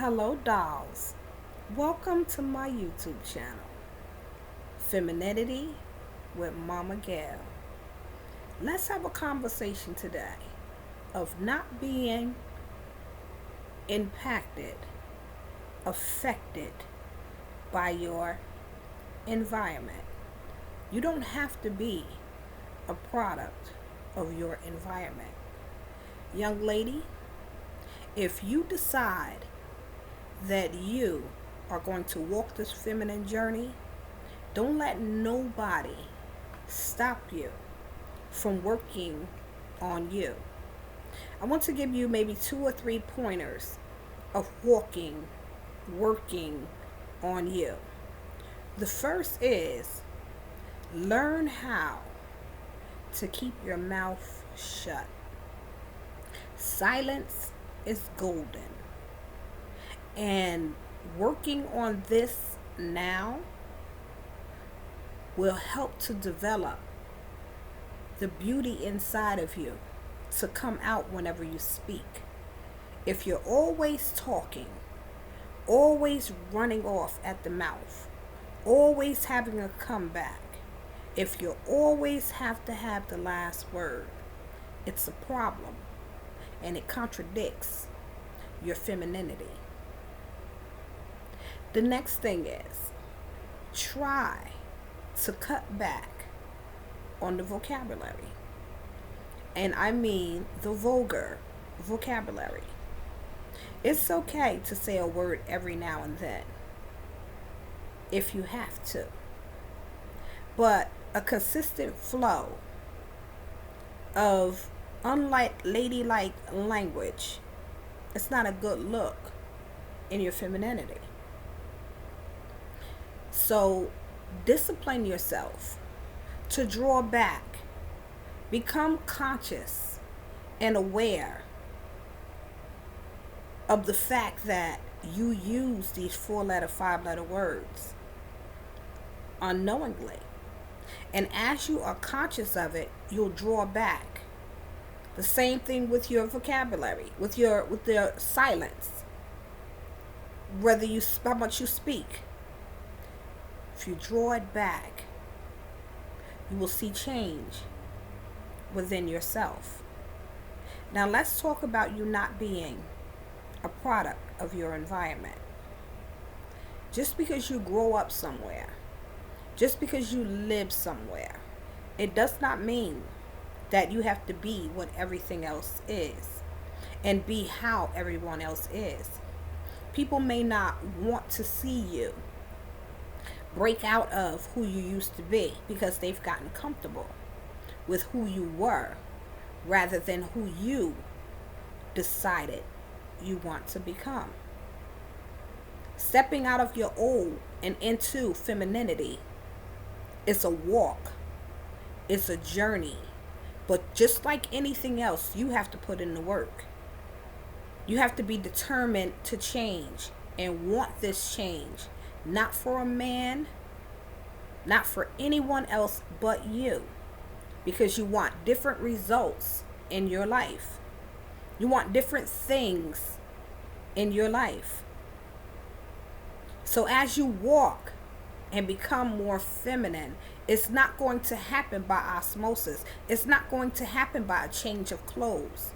Hello, dolls. Welcome to my YouTube channel, Femininity with Mama Gail. Let's have a conversation today of not being impacted, affected by your environment. You don't have to be a product of your environment. Young lady, if you decide that you are going to walk this feminine journey, don't let nobody stop you from working on you. I want to give you maybe 2 or 3 pointers of working on you. The first is learn how to keep your mouth shut. Silence is golden. And working on this now will help to develop the beauty inside of you to come out whenever you speak. If you're always talking, always running off at the mouth, always having a comeback, if you always have to have the last word, it's a problem and it contradicts your femininity. The next thing is try to cut back on the vocabulary. And I mean the vulgar vocabulary. It's okay to say a word every now and then if you have to. But a consistent flow of ladylike language, it's not a good look in your femininity. So discipline yourself to draw back. Become conscious and aware of the fact that you use these 4-letter, 5-letter words unknowingly. And as you are conscious of it, you'll draw back. The same thing with your vocabulary, with the silence. Whether how much you speak. If you draw it back, you will see change within yourself. Now let's talk about you not being a product of your environment. Just because you grow up somewhere, just because you live somewhere, it does not mean that you have to be what everything else is and be how everyone else is. People may not want to see you break out of who you used to be because they've gotten comfortable with who you were rather than who you decided you want to become. Stepping out of your old and into femininity is a walk. It's a journey. But just like anything else, you have to put in the work. You have to be determined to change and want this change. Not for a man, not for anyone else but you. Because you want different results in your life. You want different things in your life. So as you walk and become more feminine, it's not going to happen by osmosis. It's not going to happen by a change of clothes.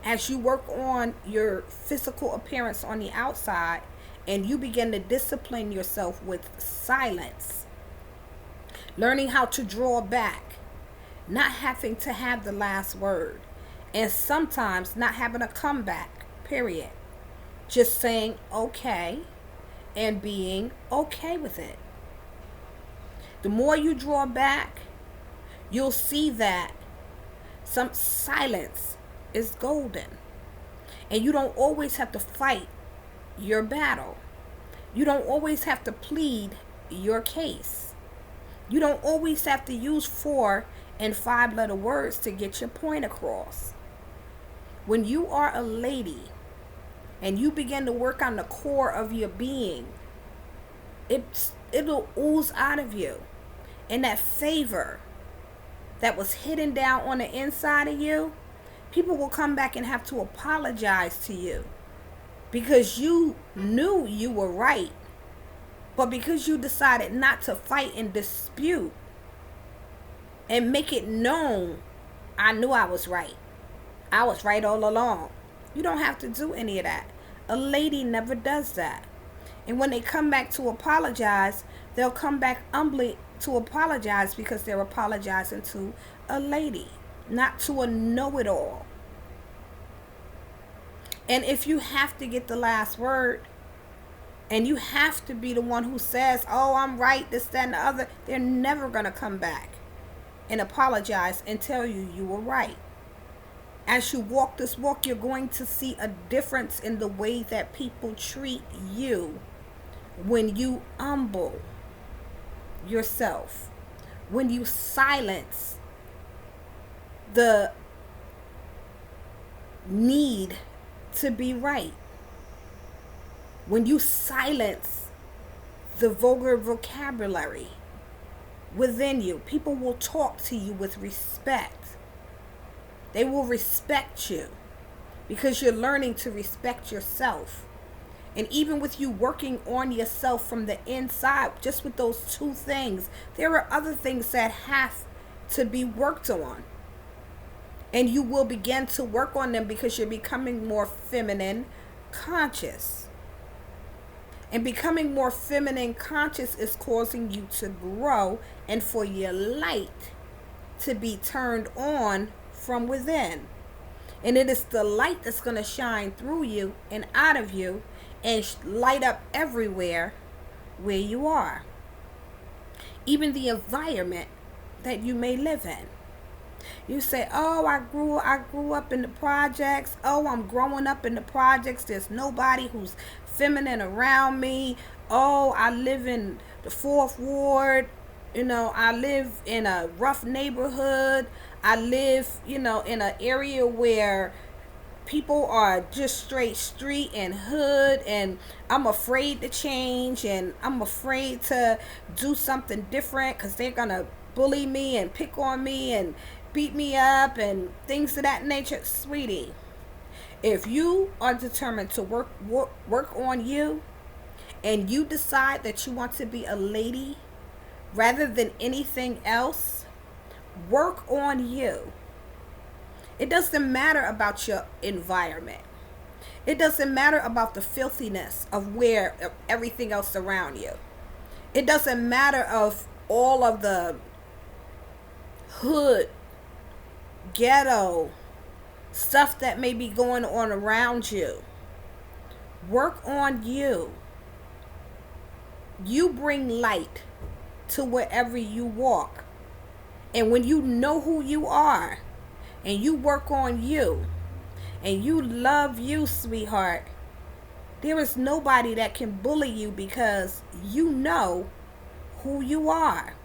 As you work on your physical appearance on the outside, and you begin to discipline yourself with silence, learning how to draw back, not having to have the last word, and sometimes not having a comeback, period. Just saying okay and being okay with it. The more you draw back, you'll see that some silence is golden. And you don't always have to fight your battle. You don't always have to plead your case. You don't always have to use 4 and 5-letter words to get your point across. When you are a lady and you begin to work on the core of your being, it'll ooze out of you. And that favor that was hidden down on the inside of you, people will come back and have to apologize to you because you knew you were right, but because you decided not to fight and dispute and make it known, I knew I was right. I was right all along. You don't have to do any of that. A lady never does that. And when they come back to apologize, they'll come back humbly to apologize because they're apologizing to a lady, not to a know-it-all. And if you have to get the last word, and you have to be the one who says, oh, I'm right, this, that, and the other, they're never going to come back and apologize and tell you you were right. As you walk this walk, you're going to see a difference in the way that people treat you when you humble yourself, when you silence the need to be right, when you silence the vulgar vocabulary within you. People will talk to you with respect. They will respect you because you're learning to respect yourself. And even with you working on yourself from the inside, just with those two things, there are other things that have to be worked on. And you will begin to work on them because you're becoming more feminine conscious. And becoming more feminine conscious is causing you to grow and for your light to be turned on from within. And it is the light that's going to shine through you and out of you and light up everywhere where you are. Even the environment that you may live in. You say, oh, I grew up in the projects. Oh, I'm growing up in the projects. There's nobody who's feminine around me. Oh, I live in the 4th Ward. I live in a rough neighborhood. I live, in an area where people are just straight street and hood, and I'm afraid to change, and I'm afraid to do something different because they're going to bully me and pick on me and beat me up and things of that nature. Sweetie, if you are determined to work on you, and you decide that you want to be a lady rather than anything else, work on you. It doesn't matter about your environment. It doesn't matter about the filthiness of everything else around you. It doesn't matter of all of the hood, ghetto stuff that may be going on around you. Work on you. You bring light to wherever you walk. And when you know who you are, and you work on you, and you love you, sweetheart, there is nobody that can bully you because you know who you are.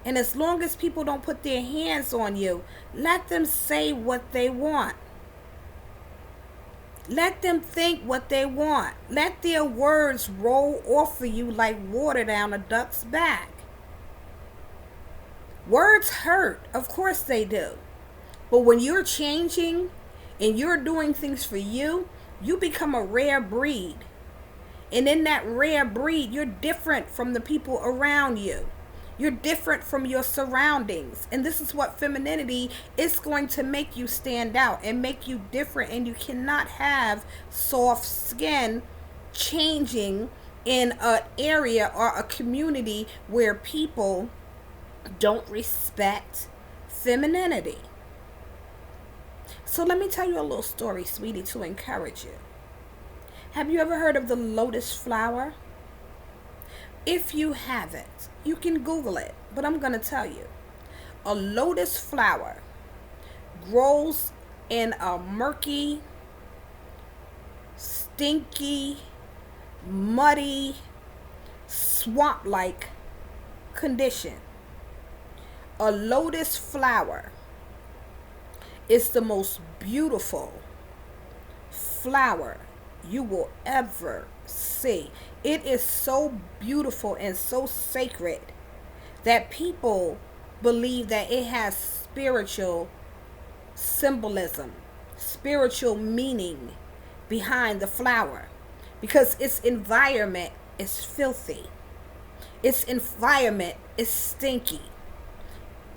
And as long as people don't put their hands on you, let them say what they want. Let them think what they want. Let their words roll off of you like water down a duck's back. Words hurt. Of course they do. But when you're changing and you're doing things for you, you become a rare breed. And in that rare breed, you're different from the people around you. You're different from your surroundings. And this is what femininity is going to make you stand out and make you different. And you cannot have soft skin changing in an area or a community where people don't respect femininity. So let me tell you a little story, sweetie, to encourage you. Have you ever heard of the lotus flower? If you haven't, you can Google it, but I'm going to tell you. A lotus flower grows in a murky, stinky, muddy, swamp-like condition. A lotus flower is the most beautiful flower you will ever see. It is so beautiful and so sacred that people believe that it has spiritual symbolism, spiritual meaning behind the flower because its environment is filthy. Its environment is stinky.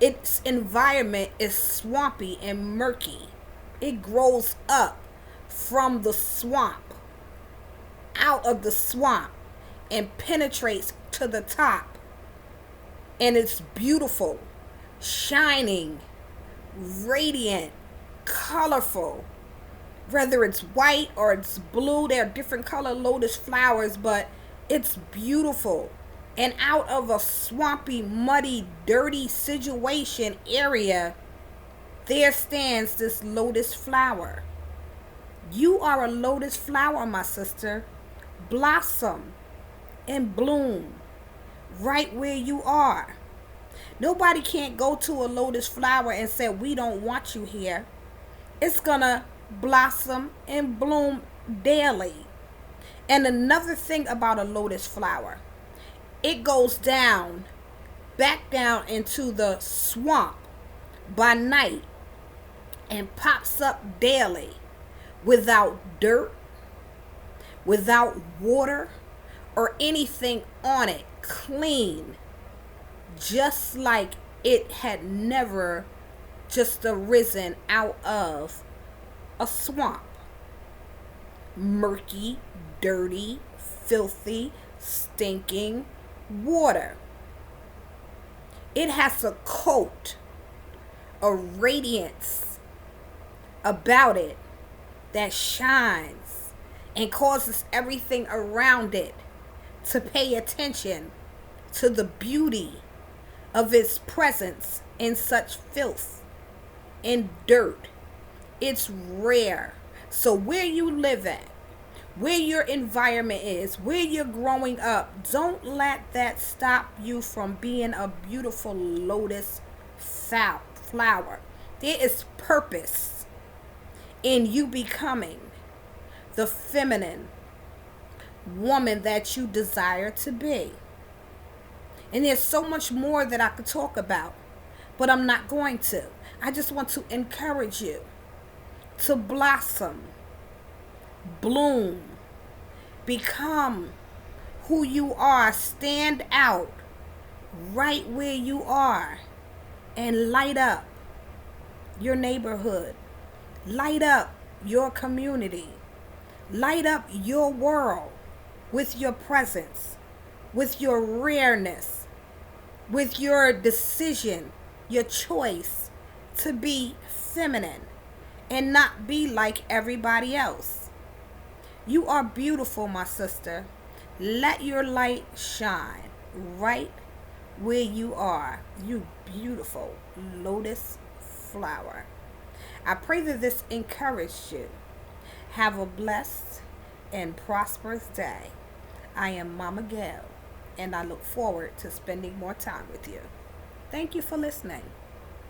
Its environment is swampy and murky. It grows up from the swamp, out of the swamp, and penetrates to the top. And it's beautiful, shining, radiant, colorful. Whether it's white or it's blue, there are different color lotus flowers, but it's beautiful. And out of a swampy, muddy, dirty situation area, there stands this lotus flower. You are a lotus flower, my sister. Blossom and bloom right where you are. Nobody can't go to a lotus flower and say, we don't want you here. It's gonna blossom and bloom daily. And another thing about a lotus flower, it goes down, back down into the swamp by night and pops up daily without dirt, without water or anything on it, clean, just like it had never just arisen out of a swamp. Murky, dirty, filthy, stinking water. It has a coat, a radiance about it that shines and causes everything around it to pay attention to the beauty of its presence in such filth and dirt. It's rare. So where you live at, where your environment is, where you're growing up, don't let that stop you from being a beautiful lotus flower. There is purpose in you becoming the feminine woman that you desire to be. And there's so much more that I could talk about, but I'm not going to. I just want to encourage you to blossom, bloom, become who you are, stand out right where you are, and light up your neighborhood, light up your community, light up your world with your presence, with your rareness, with your decision, your choice to be feminine and not be like everybody else. You are beautiful, my sister. Let your light shine right where you are. You beautiful lotus flower. I pray that this encouraged you. Have a blessed and prosperous day. I am Mama Gail, and I look forward to spending more time with you. Thank you for listening.